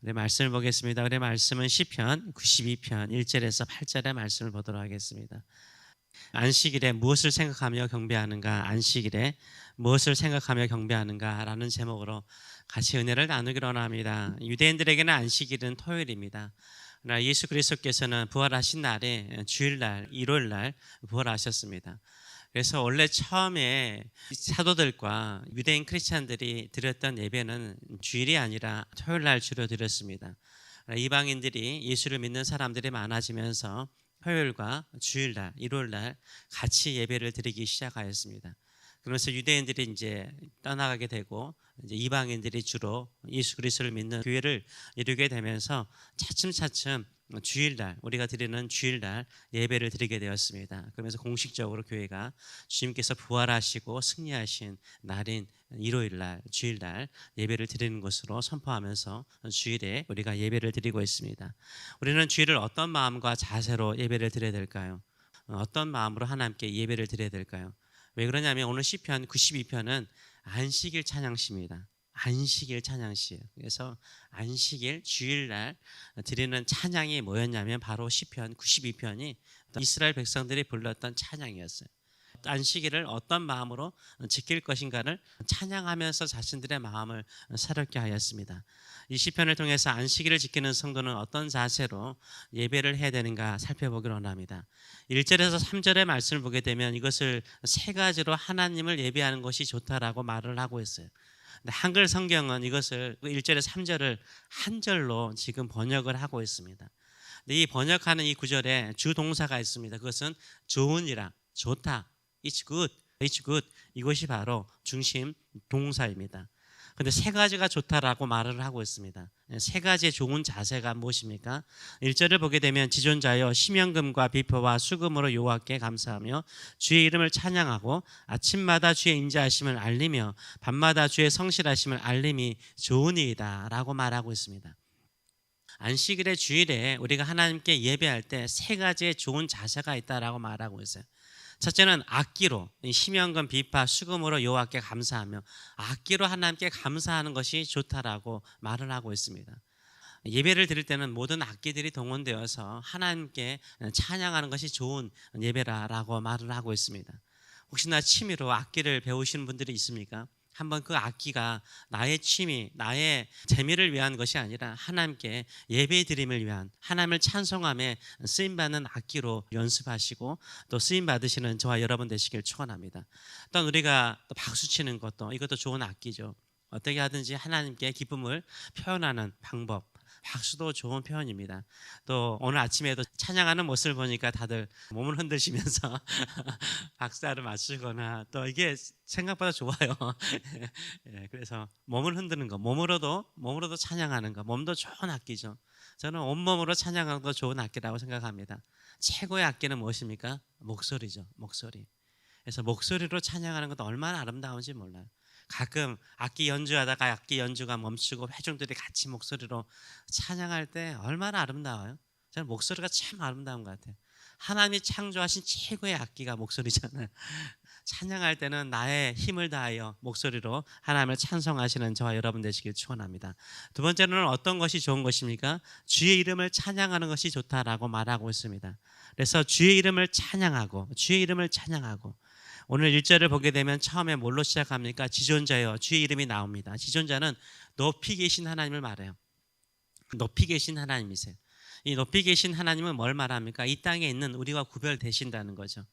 우리 말씀을 보겠습니다. 우리 말씀은 시편 92편 1절에서 8절의 말씀을 보도록 하겠습니다. 안식일에 무엇을 생각하며 경배하는가? 안식일에 무엇을 생각하며 경배하는가? 라는 제목으로 같이 은혜를 나누기로 합니다. 유대인들에게는 안식일은 토요일입니다. 그러나 예수 그리스도께서는 부활하신 날에 주일날, 일요일날 부활하셨습니다. 그래서 원래 처음에 사도들과 유대인 크리스찬들이 드렸던 예배는 주일이 아니라 토요일날 주로 드렸습니다. 이방인들이 예수를 믿는 사람들이 많아지면서 토요일과 주일날, 일요일날 같이 예배를 드리기 시작하였습니다. 그러면서 유대인들이 이제 떠나가게 되고 이제 이방인들이 주로 예수 그리스도를 믿는 교회를 이루게 되면서 차츰차츰 주일날, 우리가 드리는 주일날 예배를 드리게 되었습니다. 그러면서 공식적으로 교회가 주님께서 부활하시고 승리하신 날인 일요일날, 주일날 예배를 드리는 것으로 선포하면서 주일에 우리가 예배를 드리고 있습니다. 우리는 주일을 어떤 마음과 자세로 예배를 드려야 될까요? 어떤 마음으로 하나님께 예배를 드려야 될까요? 왜 그러냐면 오늘 시편 92편은 안식일 찬양시입니다. 안식일 찬양시예요. 그래서 안식일 주일날 드리는 찬양이 뭐였냐면 바로 시편 92편이 이스라엘 백성들이 불렀던 찬양이었어요. 안식일을 어떤 마음으로 지킬 것인가를 찬양하면서 자신들의 마음을 새롭게 하였습니다. 이 시편을 통해서 안식일을 지키는 성도는 어떤 자세로 예배를 해야 되는가 살펴보기로 합니다. 1절에서 3절의 말씀을 보게 되면 이것을 세 가지로 하나님을 예배하는 것이 좋다라고 말을 하고 있어요. 한글 성경은 이것을 1절에서 3절을 한 절로 지금 번역을 하고 있습니다. 이 번역하는 이 구절에 주 동사가 있습니다. 그것은 좋으니라, 좋다, it's good, it's good. 이것이 바로 중심 동사입니다. 그런데 세 가지가 좋다라고 말을 하고 있습니다. 세 가지의 좋은 자세가 무엇입니까? 1절을 보게 되면 지존자여 심연금과 비표와 수금으로 여호와께 감사하며 주의 이름을 찬양하고 아침마다 주의 인자하심을 알리며 밤마다 주의 성실하심을 알림이 좋으니이다 라고 말하고 있습니다. 안식일의 주일에 우리가 하나님께 예배할 때 세 가지의 좋은 자세가 있다라고 말하고 있어요. 첫째는 악기로 심연금 비파 수금으로 여호와께 감사하며 악기로 하나님께 감사하는 것이 좋다라고 말을 하고 있습니다. 예배를 드릴 때는 모든 악기들이 동원되어서 하나님께 찬양하는 것이 좋은 예배라고 말을 하고 있습니다. 혹시나 취미로 악기를 배우시는 분들이 있습니까? 한번 그 악기가 나의 취미, 나의 재미를 위한 것이 아니라 하나님께 예배 드림을 위한 하나님을 찬송함에 쓰임받는 악기로 연습하시고 또 쓰임받으시는 저와 여러분 되시길 축원합니다. 또 우리가 또 박수치는 것도 이것도 좋은 악기죠. 어떻게 하든지 하나님께 기쁨을 표현하는 방법, 박수도 좋은 표현입니다. 또 오늘 아침에도 찬양하는 모습을 보니까 다들 몸을 흔드시면서 박수를 맞추거나 또 이게 생각보다 좋아요. 그래서 몸을 흔드는 거, 몸으로도 찬양하는 거, 몸도 좋은 악기죠. 저는 온몸으로 찬양하는 거 좋은 악기라고 생각합니다. 최고의 악기는 무엇입니까? 목소리죠. 목소리. 그래서 목소리로 찬양하는 것도 얼마나 아름다운지 몰라요. 가끔 악기 연주하다가 악기 연주가 멈추고 회중들이 같이 목소리로 찬양할 때 얼마나 아름다워요. 저는 목소리가 참 아름다운 것 같아요. 하나님이 창조하신 최고의 악기가 목소리잖아요. 찬양할 때는 나의 힘을 다하여 목소리로 하나님을 찬송하시는 저와 여러분 되시길 축원합니다. 두 번째는 어떤 것이 좋은 것입니까? 주의 이름을 찬양하는 것이 좋다라고 말하고 있습니다. 그래서 주의 이름을 찬양하고 오늘 1절을 보게 되면 처음에 뭘로 시작합니까? 지존자여 주의 이름이 나옵니다. 지존자는 높이 계신 하나님을 말해요. 높이 계신 하나님이세요. 이 높이 계신 하나님은 뭘 말합니까? 이 땅에 있는 우리와 구별되신다는 거죠.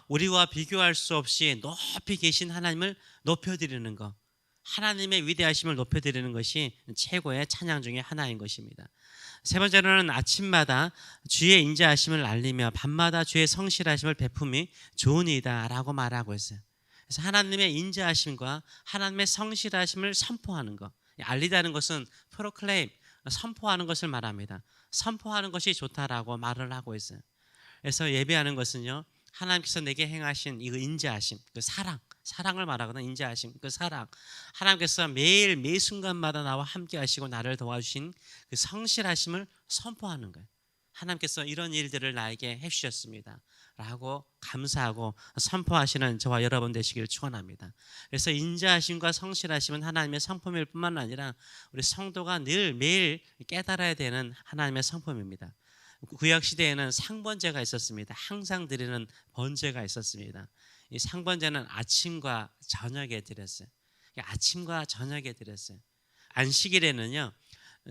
우리와 비교할 수 없이 높이 계신 하나님을 높여드리는 것, 하나님의 위대하심을 높여드리는 것이 최고의 찬양 중에 하나인 것입니다. 세 번째로는 아침마다 주의 인자하심을 알리며 밤마다 주의 성실하심을 베품이 좋으니이다 라고 말하고 있어요. 그래서 하나님의 인자하심과 하나님의 성실하심을 선포하는 것, 알리다는 것은 프로클레임, 선포하는 것을 말합니다. 선포하는 것이 좋다라고 말을 하고 있어요. 그래서 예배하는 것은요, 하나님께서 내게 행하신 이 인자하심, 그 사랑을 말하거든. 인자하심, 그 사랑, 하나님께서 매일 매 순간마다 나와 함께 하시고 나를 도와주신 그 성실하심을 선포하는 거예요. 하나님께서 이런 일들을 나에게 해주셨습니다 라고 감사하고 선포하시는 저와 여러분 되시기를 축원합니다. 그래서 인자하심과 성실하심은 하나님의 성품일 뿐만 아니라 우리 성도가 늘 매일 깨달아야 되는 하나님의 성품입니다. 구약 시대에는 상번제가 있었습니다. 항상 드리는 번제가 있었습니다. 이 상번제는 아침과 저녁에 드렸어요. 아침과 저녁에 드렸어요. 안식일에는요,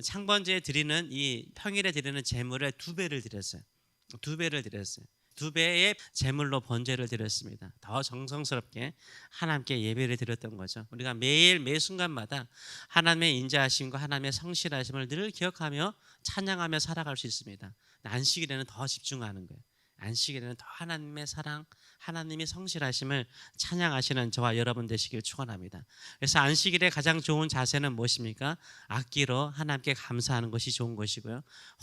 상번제에 드리는 이 평일에 드리는 제물의 2배를 드렸어요. 2배를 드렸어요. 2배의 제물로 번제를 드렸습니다. 더 정성스럽게 하나님께 예배를 드렸던 거죠. 우리가 매일 매 순간마다 하나님의 인자하심과 하나님의 성실하심을 늘 기억하며 찬양하며 살아갈 수 있습니다. 안식일에는 더 집중하는 거예요. 안식일에는 더 하나님의 사랑, 하나님의 성실하심을 찬양하시는 저와 여러분 되시길 축원합니다. 그래서 안식일의 가장 좋은 자세는 무엇입니까? 악기로 하나님께 감사하는 것이 좋은 것이고요,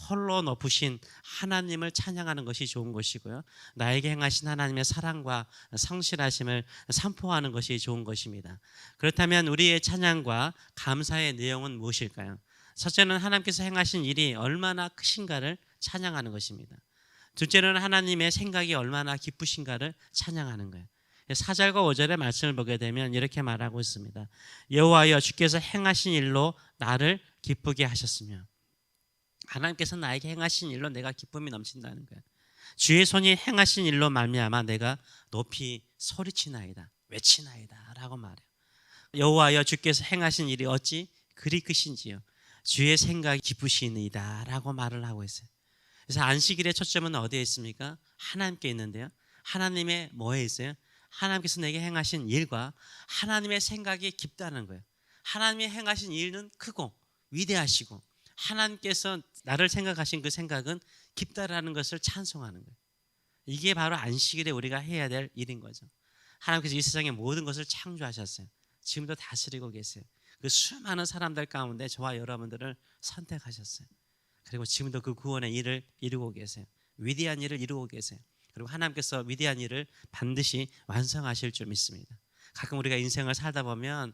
홀로 높으신 하나님을 찬양하는 것이 좋은 것이고요, 나에게 행하신 하나님의 사랑과 성실하심을 선포하는 것이 좋은 것입니다. 그렇다면 우리의 찬양과 감사의 내용은 무엇일까요? 첫째는 하나님께서 행하신 일이 얼마나 크신가를 찬양하는 것입니다. 둘째는 하나님의 생각이 얼마나 기쁘신가를 찬양하는 거예요. 4절과 5절의 말씀을 보게 되면 이렇게 말하고 있습니다. 여호와여, 주께서 행하신 일로 나를 기쁘게 하셨으며, 하나님께서 나에게 행하신 일로 내가 기쁨이 넘친다는 거예요. 주의 손이 행하신 일로 말미암아 내가 높이 소리치나이다, 외치나이다 라고 말해요. 여호와여, 주께서 행하신 일이 어찌 그리 크신지요, 주의 생각이 기쁘시니이다 라고 말을 하고 있어요. 그래서 안식일의 초점은 어디에 있습니까? 하나님께 있는데요, 하나님의 뭐에 있어요? 하나님께서 내게 행하신 일과 하나님의 생각이 깊다는 거예요. 하나님의 행하신 일은 크고 위대하시고 하나님께서 나를 생각하신 그 생각은 깊다라는 것을 찬송하는 거예요. 이게 바로 안식일에 우리가 해야 될 일인 거죠. 하나님께서 이 세상의 모든 것을 창조하셨어요. 지금도 다스리고 계세요. 그 수많은 사람들 가운데 저와 여러분들을 선택하셨어요. 그리고 지금도 그 구원의 일을 이루고 계세요. 위대한 일을 이루고 계세요. 그리고 하나님께서 위대한 일을 반드시 완성하실 줄 믿습니다. 가끔 우리가 인생을 살다 보면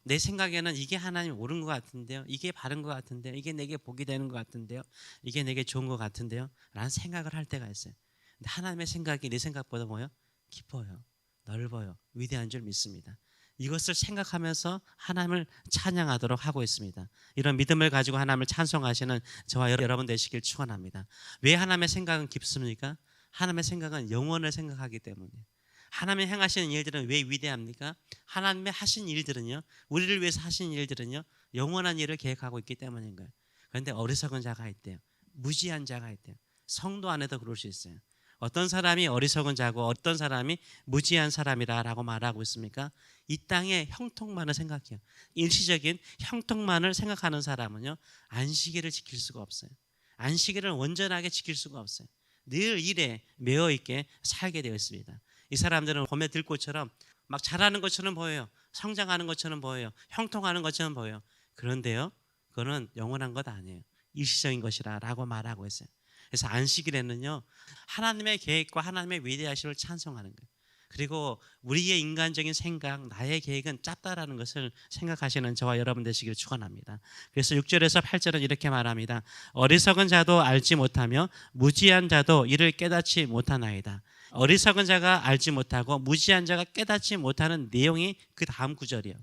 내 생각에는 이게 하나님 옳은 것 같은데요, 이게 바른 것 같은데요, 이게 내게 복이 되는 것 같은데요, 이게 내게 좋은 것 같은데요 라는 생각을 할 때가 있어요. 근데 하나님의 생각이 내 생각보다 뭐요? 깊어요, 넓어요, 위대한 줄 믿습니다. 이것을 생각하면서 하나님을 찬양하도록 하고 있습니다. 이런 믿음을 가지고 하나님을 찬송하시는 저와 여러분 되시길 축원합니다. 왜 하나님의 생각은 깊습니까? 하나님의 생각은 영원을 생각하기 때문이에요. 하나님이 행하시는 일들은 왜 위대합니까? 하나님의 하신 일들은요, 우리를 위해서 하신 일들은요, 영원한 일을 계획하고 있기 때문인 거예요. 그런데 어리석은 자가 있대요. 무지한 자가 있대요. 성도 안에도 그럴 수 있어요. 어떤 사람이 어리석은 자고 어떤 사람이 무지한 사람이라고 말하고 있습니까? 이 땅의 형통만을 생각해요. 일시적인 형통만을 생각하는 사람은요, 안식일을 지킬 수가 없어요. 안식일을 온전하게 지킬 수가 없어요. 늘 일에 매여 있게 살게 되어 있습니다. 이 사람들은 봄의 들꽃처럼 막 자라는 것처럼 보여요. 성장하는 것처럼 보여요. 형통하는 것처럼 보여요. 그런데요, 그거는 영원한 것 아니에요. 일시적인 것이라고 말하고 있어요. 그래서 안식일에는요, 하나님의 계획과 하나님의 위대하심을 찬송하는 거예요. 그리고 우리의 인간적인 생각, 나의 계획은 짧다라는 것을 생각하시는 저와 여러분 되시기를 축원합니다. 그래서 6절에서 8절은 이렇게 말합니다. 어리석은 자도 알지 못하며 무지한 자도 이를 깨닫지 못하나이다. 어리석은 자가 알지 못하고 무지한 자가 깨닫지 못하는 내용이 그 다음 구절이에요.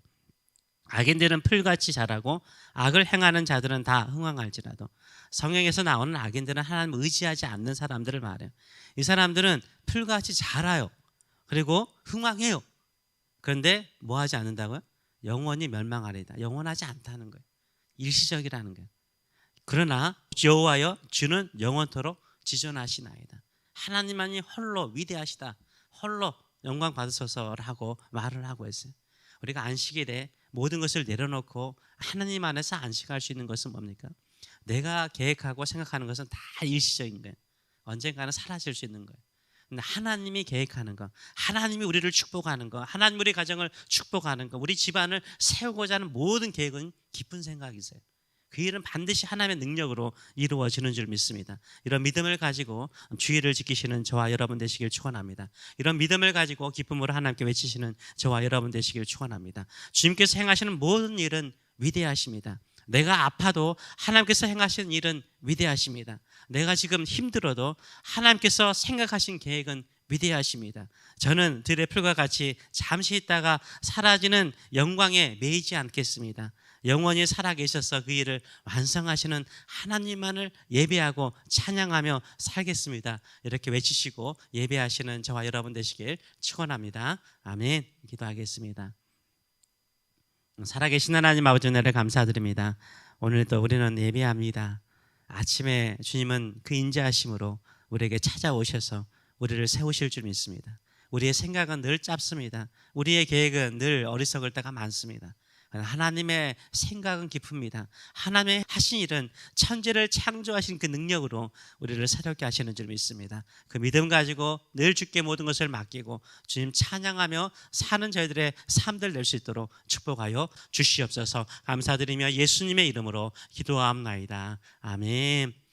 악인들은 풀같이 자라고 악을 행하는 자들은 다 흥황할지라도. 성경에서 나오는 악인들은 하나님을 의지하지 않는 사람들을 말해요. 이 사람들은 풀같이 자라요. 그리고 흥황해요. 그런데 뭐 하지 않는다고요? 영원히 멸망하리다. 영원하지 않다는 거예요. 일시적이라는 거예요. 그러나 여호와여, 주는 영원토록 지존하시나이다. 하나님만이 홀로 위대하시다, 홀로 영광 받으소서라고 말을 하고 있어요. 우리가 안식일에 모든 것을 내려놓고 하나님 안에서 안식할 수 있는 것은 뭡니까? 내가 계획하고 생각하는 것은 다 일시적인 거예요. 언젠가는 사라질 수 있는 거예요. 근데 하나님이 계획하는 거, 하나님이 우리를 축복하는 거, 하나님 우리 가정을 축복하는 거, 우리 집안을 세우고자 하는 모든 계획은 기쁜 생각이세요. 그 일은 반드시 하나님의 능력으로 이루어지는 줄 믿습니다. 이런 믿음을 가지고 주의를 지키시는 저와 여러분 되시길 축원합니다. 이런 믿음을 가지고 기쁨으로 하나님께 외치시는 저와 여러분 되시길 축원합니다. 주님께서 행하시는 모든 일은 위대하십니다. 내가 아파도 하나님께서 행하신 일은 위대하십니다. 내가 지금 힘들어도 하나님께서 생각하신 계획은 위대하십니다. 저는 들의 풀과 같이 잠시 있다가 사라지는 영광에 매이지 않겠습니다. 영원히 살아계셔서 그 일을 완성하시는 하나님만을 예배하고 찬양하며 살겠습니다. 이렇게 외치시고 예배하시는 저와 여러분 되시길 축원합니다. 아멘. 기도하겠습니다. 살아계신 하나님 아버지 은혜를 감사드립니다. 오늘도 우리는 예배합니다. 아침에 주님은 그 인자하심으로 우리에게 찾아오셔서 우리를 세우실 줄 믿습니다. 우리의 생각은 늘 짧습니다. 우리의 계획은 늘 어리석을 때가 많습니다. 하나님의 생각은 깊습니다. 하나님의 하신 일은 천지를 창조하신 그 능력으로 우리를 새롭게 하시는 줄 믿습니다. 그 믿음 가지고 늘 주께 모든 것을 맡기고 주님 찬양하며 사는 저희들의 삶들 낼 수 있도록 축복하여 주시옵소서. 감사드리며 예수님의 이름으로 기도하옵나이다. 아멘.